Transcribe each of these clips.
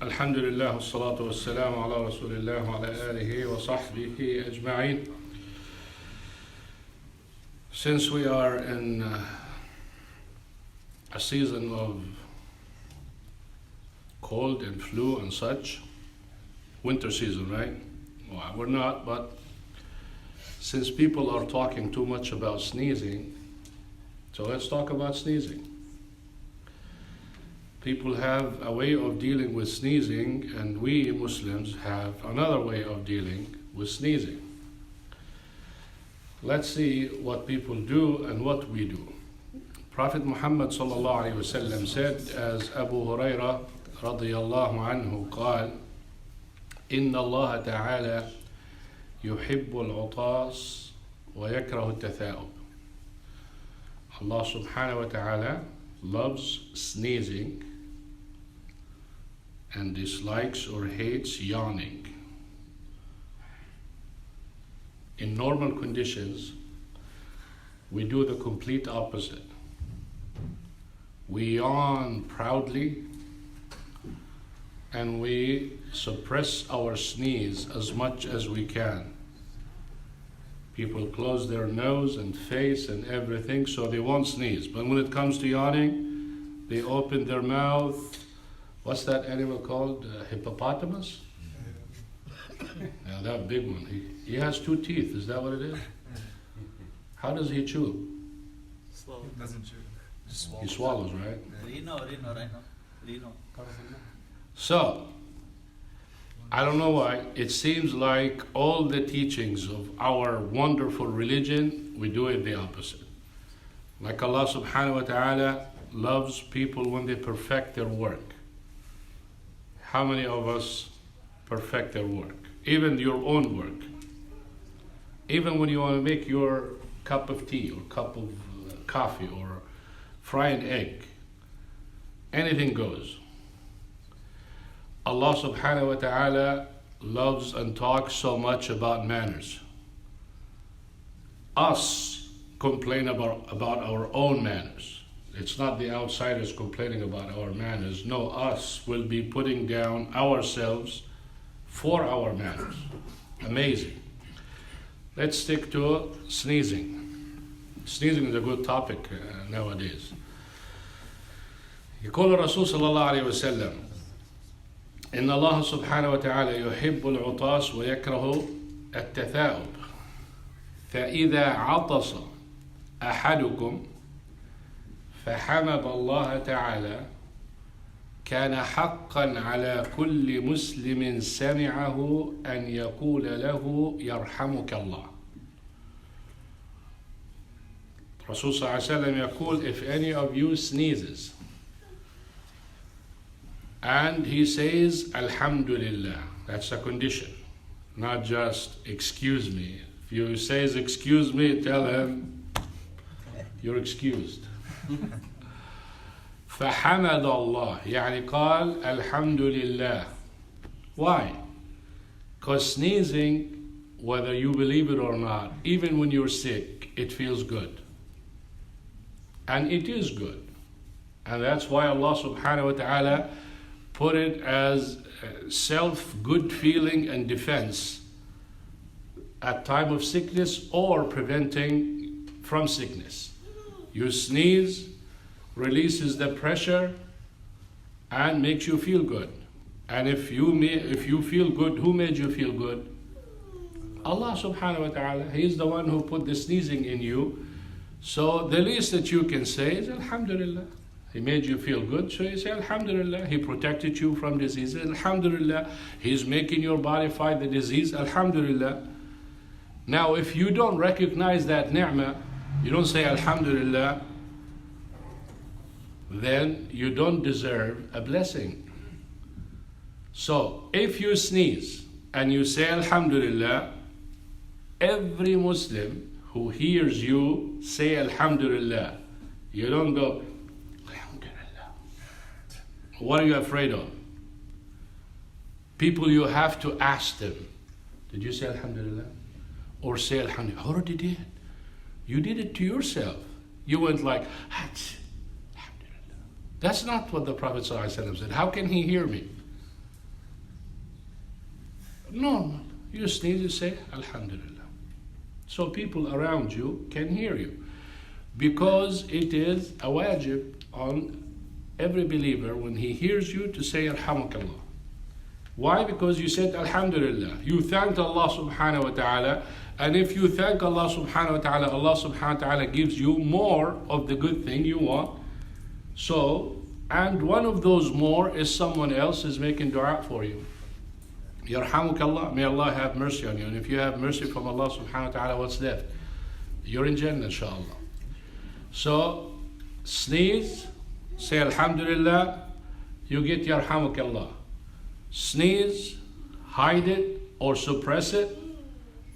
alhamdulillah, wassalatu wassalamu ala rasulillah wa ala alihi wa sahbihi ajma'in. Since we are in a season of cold and flu and such, winter season, right? Well, we're not, but since people are talking too much about sneezing, so let's talk about sneezing. People have a way of dealing with sneezing, and we Muslims have another way of dealing with sneezing. Let's see what people do and what we do. Prophet Muhammad sallallahu alaihi wasallam said, as Abu Huraira radiyallahu anhu قال: إن الله تعالى يحب العطاس ويكره التثاؤب. Allah subhanahu wa ta'ala loves sneezing and dislikes or hates yawning. In normal conditions, we do the complete opposite. We yawn proudly and we suppress our sneeze as much as we can. People close their nose and face and everything so they won't sneeze. But when it comes to yawning, they open their mouth. What's that animal called? Hippopotamus? Yeah, that big one. He has 2 teeth. Is that what it is? How does he chew? Swallow. He doesn't chew. He swallows, right? Reno. So, I don't know why, it seems like all the teachings of our wonderful religion, we do it the opposite. Like Allah subhanahu wa ta'ala loves people when they perfect their work. How many of us perfect their work? Even your own work. Even when you want to make your cup of tea or cup of coffee or fry an egg, anything goes. Allah subhanahu wa ta'ala loves and talks so much about manners. Us complain about our own manners. It's not the outsiders complaining about our manners. No, us will be putting down ourselves for our manners. Amazing. Let's stick to sneezing. Sneezing is a good topic nowadays. يقول الرسول صلى الله عليه وسلم: إن الله سبحانه وتعالى يحب العطاس ويكره التثاؤب فإذا عطس أحدكم فحمد الله تعالى كان حقا على كل مسلم سمعه أن يقول له يرحمك الله. Rasul صلى الله عليه وسلم يقول, if any of you sneezes and he says alhamdulillah, that's a condition, not just excuse me. If you says excuse me, tell him you're excused. فحمد الله, يعني قال alhamdulillah. Why? Because sneezing, whether you believe it or not, even when you're sick, it feels good. And it is good. And that's why Allah subhanahu wa ta'ala put it as self-good feeling and defense at time of sickness or preventing from sickness. You sneeze, releases the pressure and makes you feel good. And if you feel good, who made you feel good? Allah subhanahu wa ta'ala. He's the one who put the sneezing in you. So the least that you can say is alhamdulillah. He made you feel good, so you say alhamdulillah. He protected you from diseases, alhamdulillah. He's making your body fight the disease, alhamdulillah. Now if you don't recognize that ni'mah, you don't say alhamdulillah, then you don't deserve a blessing. So if you sneeze and you say alhamdulillah, every Muslim who hears you say alhamdulillah, you don't go alhamdulillah. What are you afraid of? People, you have to ask them, did you say alhamdulillah? Or say alhamdulillah. I already did. You did it to yourself. You went like, alhamdulillah. That's not what the Prophet ﷺ said. How can he hear me? Normal. You sneeze, you say alhamdulillah. So people around you can hear you. Because it is a wajib on every believer when he hears you to say alhamdulillah. Why? Because you said alhamdulillah. You thanked Allah subhanahu wa ta'ala. And if you thank Allah subhanahu wa ta'ala, Allah subhanahu wa ta'ala gives you more of the good thing you want. So, and one of those more is someone else is making dua for you. Yarhamukallah, may Allah have mercy on you. And if you have mercy from Allah subhanahu wa ta'ala, what's left? You're in Jannah, inshallah. So, sneeze, say alhamdulillah, you get yarhamukallah. Sneeze, hide it or suppress it,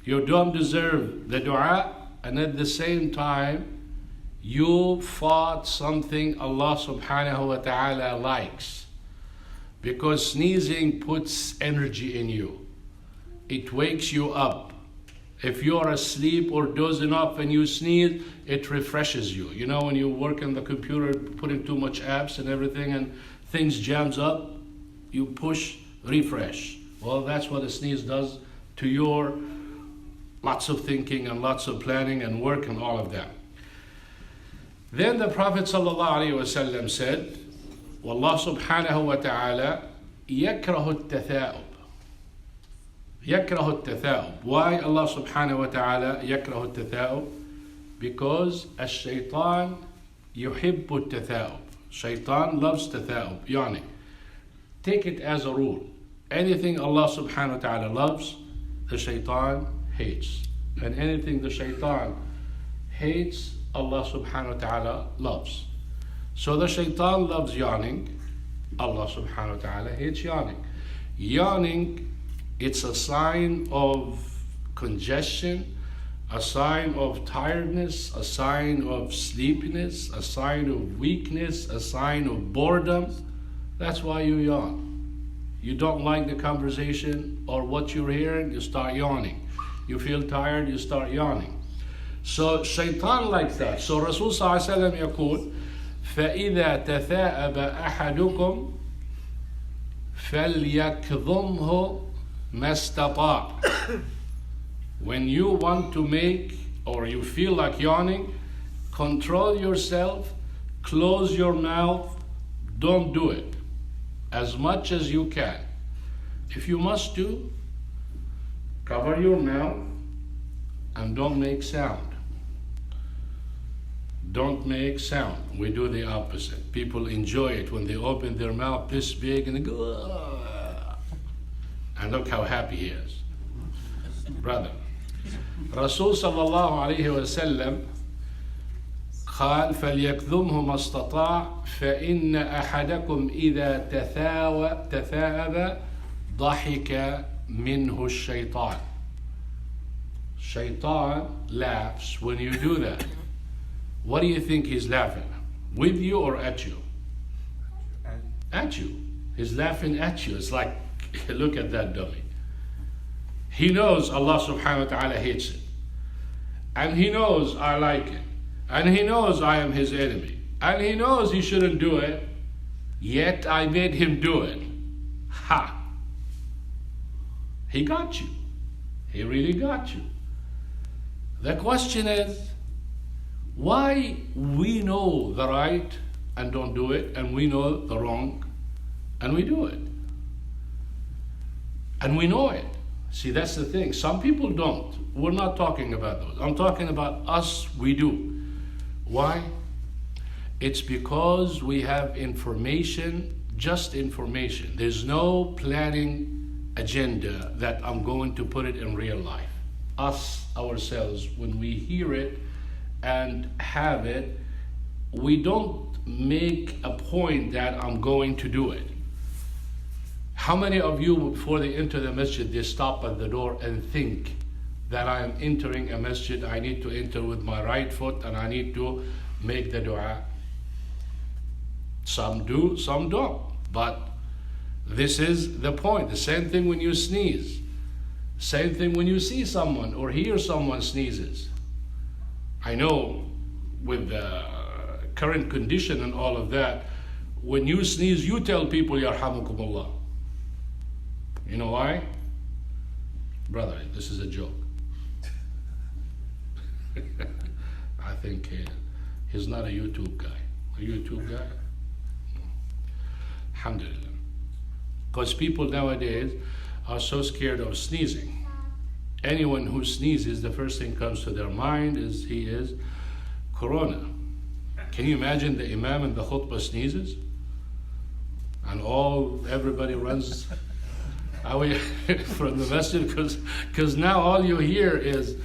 you don't deserve the dua, and at the same time, you fought something Allah subhanahu wa ta'ala likes. Because sneezing puts energy in you. It wakes you up. If you're asleep or dozing off and you sneeze, it refreshes you. You know, when you work on the computer, putting too much apps and everything and things jams up, you push refresh. Well, that's what a sneeze does to your lots of thinking and lots of planning and work and all of that. Then the Prophet ﷺ said, Wallah subhanahu wa ta'ala yakrahu al-tatha'ub. Yakrahu al-tatha'ub. Why Allah subhanahu wa ta'ala yakrahu al-tatha'ub? Because ash-shaytan yuhibbu al-tatha'ub. Shaytan loves tatha'ub. Yani, take it as a rule. Anything Allah subhanahu wa ta'ala loves, the shaitan hates. And anything the shaitan hates, Allah subhanahu wa ta'ala loves. So the shaitan loves yawning. Allah subhanahu wa ta'ala hates yawning. Yawning, it's a sign of congestion, a sign of tiredness, a sign of sleepiness, a sign of weakness, a sign of boredom. That's why you yawn. You don't like the conversation or what you're hearing, you start yawning. You feel tired, you start yawning. So shaitan likes that. So Rasul sallallahu alayhi wa sallam يقول فإذا تثاءب أحدكم فليكظمه ما استطاع. When you want to make or you feel like yawning, control yourself, close your mouth, don't do it. As much as you can. If you must do, cover your mouth and don't make sound. Don't make sound. We do the opposite. People enjoy it when they open their mouth this big and they go, "Ugh." And look how happy he is. Brother, Rasul sallallahu alayhi wa sallam قال فليكظمه ما استطاع فإن أحدكم إذا تثاءب ضحك منه الشيطان. Shaitan laughs when you do that. What do you think he's laughing? With you or at you? At you. He's laughing at you. It's like, look at that dummy. He knows Allah subhanahu wa ta'ala hates it. And he knows I like it. And he knows I am his enemy. And he knows he shouldn't do it. Yet I made him do it. Ha! He got you. He really got you. The question is, why we know the right and don't do it, and we know the wrong and we do it? And we know it. See, that's the thing. Some people don't. We're not talking about those. I'm talking about us, we do. Why? It's because we have information, just information. There's no planning agenda that I'm going to put it in real life. Us, ourselves, when we hear it and have it, we don't make a point that I'm going to do it. How many of you, before they enter the masjid, they stop at the door and think that I am entering a masjid, I need to enter with my right foot and I need to make the dua? Some do, some don't. But this is the point. The same thing when you sneeze. Same thing when you see someone or hear someone sneezes. I know with the current condition and all of that, when you sneeze, you tell people, Yarhamukumullah. You know why? Brother, this is a joke. I think he's not a YouTube guy. A YouTube guy? Alhamdulillah. Because people nowadays are so scared of sneezing. Anyone who sneezes, the first thing comes to their mind is Corona. Can you imagine the Imam in the khutbah sneezes? And everybody runs away from the masjid because now all you hear is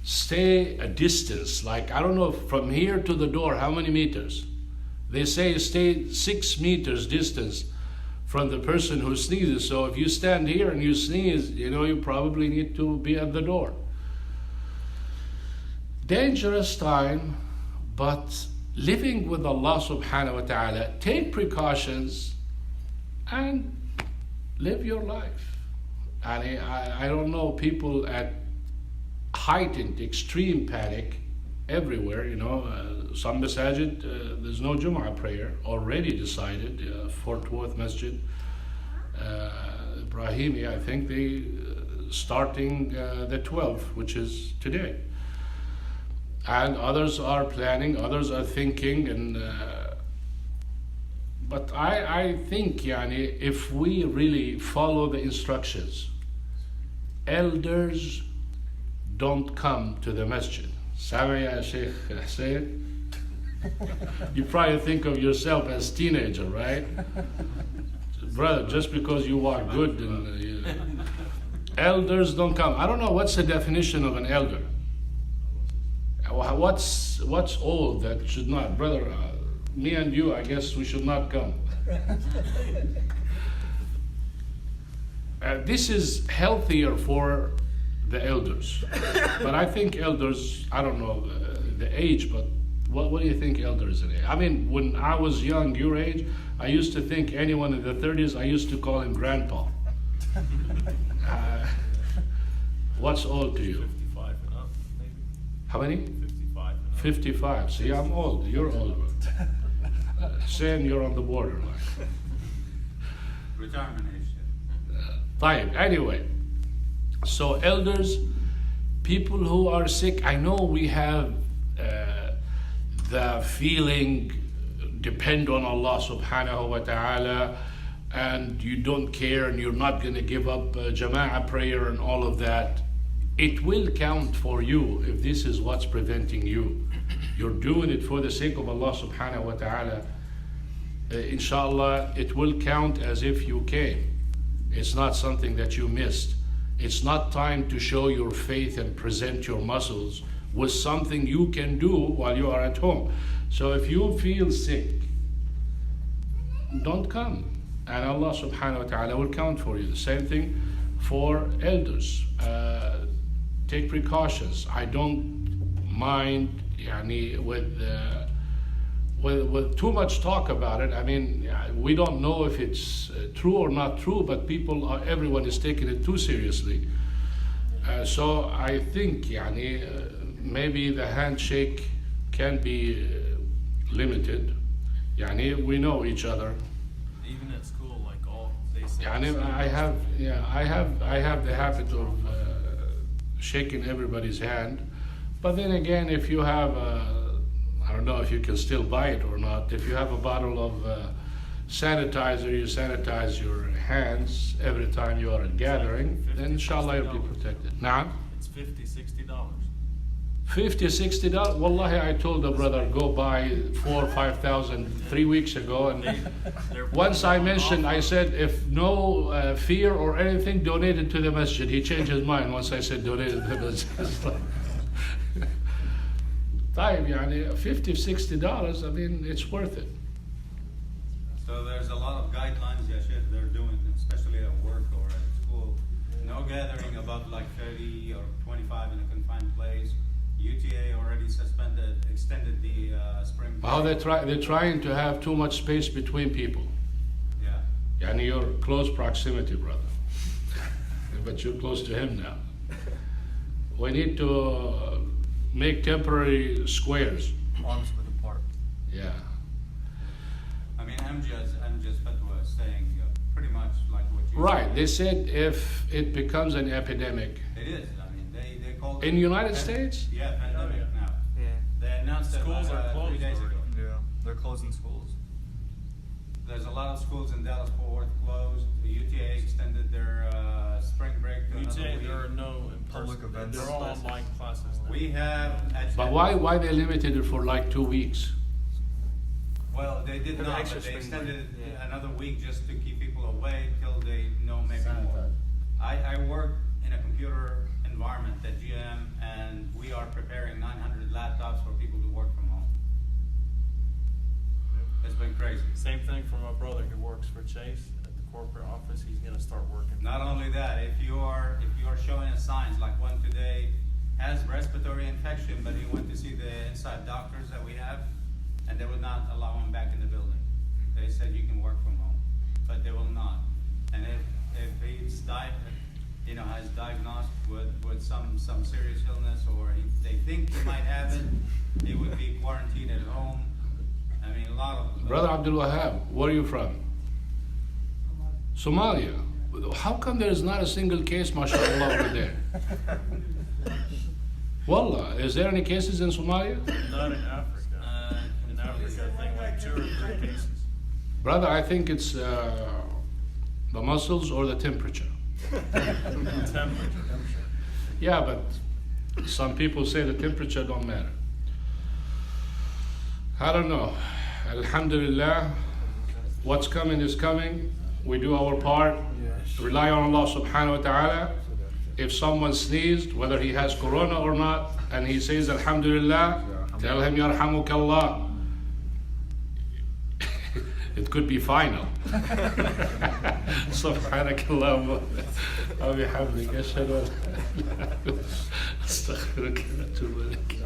stay a distance. Like, I don't know, from here to the door, how many meters? They say stay 6 meters distance from the person who sneezes. So if you stand here and you sneeze, you probably need to be at the door. Dangerous time, but living with Allah subhanahu wa ta'ala, take precautions and live your life. And I don't know, people at heightened extreme panic everywhere, some masajid, there's no Jum'ah prayer, already decided, Fort Worth Masjid, Ibrahimi, I think they starting the 12th, which is today. And others are planning, others are thinking, but I think, if we really follow the instructions, elders don't come to the masjid. Sami ya Sheikh Hussein? You probably think of yourself as teenager, right? Brother, just because you walk good, elders don't come. I don't know, what's the definition of an elder? What's old that should not? Brother, me and you, I guess we should not come. This is healthier for the elders. But I think elders, I don't know the age, but what do you think elders are? I mean, when I was young, your age, I used to think anyone in the 30s, I used to call him grandpa. What's old to you? 55 and up, maybe. How many? 55 and up. 55. See, I'm old. You're old. Saying you're on the borderline. Retirement age. Fine. Anyway, so elders, people who are sick, I know we have the feeling, depend on Allah subhanahu wa ta'ala, and you don't care and you're not going to give up jama'ah prayer and all of that. It will count for you if this is what's preventing you. You're doing it for the sake of Allah subhanahu wa ta'ala. Inshallah, it will count as if you came. It's not something that you missed. It's not time to show your faith and present your muscles with something you can do while you are at home. So if you feel sick, don't come. And Allah subhanahu wa ta'ala will count for you. The same thing for elders. Take precautions. I don't mind with too much talk about it. I mean, we don't know if it's true or not true, but everyone is taking it too seriously. So I think maybe the handshake can be limited. We know each other. Even at school, they say. I have the habit of shaking everybody's hand, but then again, if you have I don't know if you can still buy it or not. If you have a bottle of sanitizer, you sanitize your hands every time you are at gathering, then inshallah you'll be protected. Now, It's $50-$60. $50, $60. Wallahi, I told a brother, go buy 4,000 or 5,000 3 weeks ago, and once I mentioned, I said, if no fear or anything, donate it to the masjid. He changed his mind once I said donate it to the masjid. $50, $60, I mean, it's worth it. So there's a lot of guidelines, yeah, Sheikh, they're doing, especially at work or at school. No gathering above 30 or 25 in a confined place. UTA already extended the spring break. How they're trying to have too much space between people. Yeah. You're close proximity, brother. But you're close to him now. We need to make temporary squares. Arms width apart. Yeah. I mean, MJ's fatwa is saying pretty much like what you Right. said. They said if it becomes an epidemic It is. I mean, they call it in the United States. Yeah, pandemic yeah. now. Yeah. They announced it Schools are 3 closed days ago. already. Yeah. They're closing schools. There's a lot of schools in Dallas Fort Worth closed. The UTA extended their spring break to another UTA, week. there are no Public in-person, events. they're all online classes now. We have actually. But why they limited it for like 2 weeks? Well, they did For the not, extra but they spring break, extended it yeah. another week just to keep people away till they know maybe more. I work in a computer environment at GM, and we are preparing 900 laptops for people to work from home. It's been crazy. Same thing for my brother who works for Chase at the corporate office, he's gonna start working. Not only that, if you are showing us signs, like one today has respiratory infection, but he went to see the inside doctors that we have, and they would not allow him back in the building. They said you can work from home, but they will not. And if he's has diagnosed with some serious illness, or they think he might have it, he would be quarantined at home. I mean, a lot of Brother Abdul Wahab, where are you from? Somalia. How come there is not a single case, mashallah, over there? Wallah, is there any cases in Somalia? Not in Africa. In Africa, I think like 2 or 3 cases. Brother, I think it's the muscles or the temperature. Temperature. Yeah, but some people say the temperature don't matter. I don't know. Alhamdulillah, what's coming is coming. We do our part. Rely on Allah subhanahu wa ta'ala. If someone sneezed, whether he has corona or not, and he says alhamdulillah, tell him yarhamukallah. It could be final. سبحانك اللهم وبحمدك أشهد أن لا إله إلا أنت أستغفرك وأتوب إليك.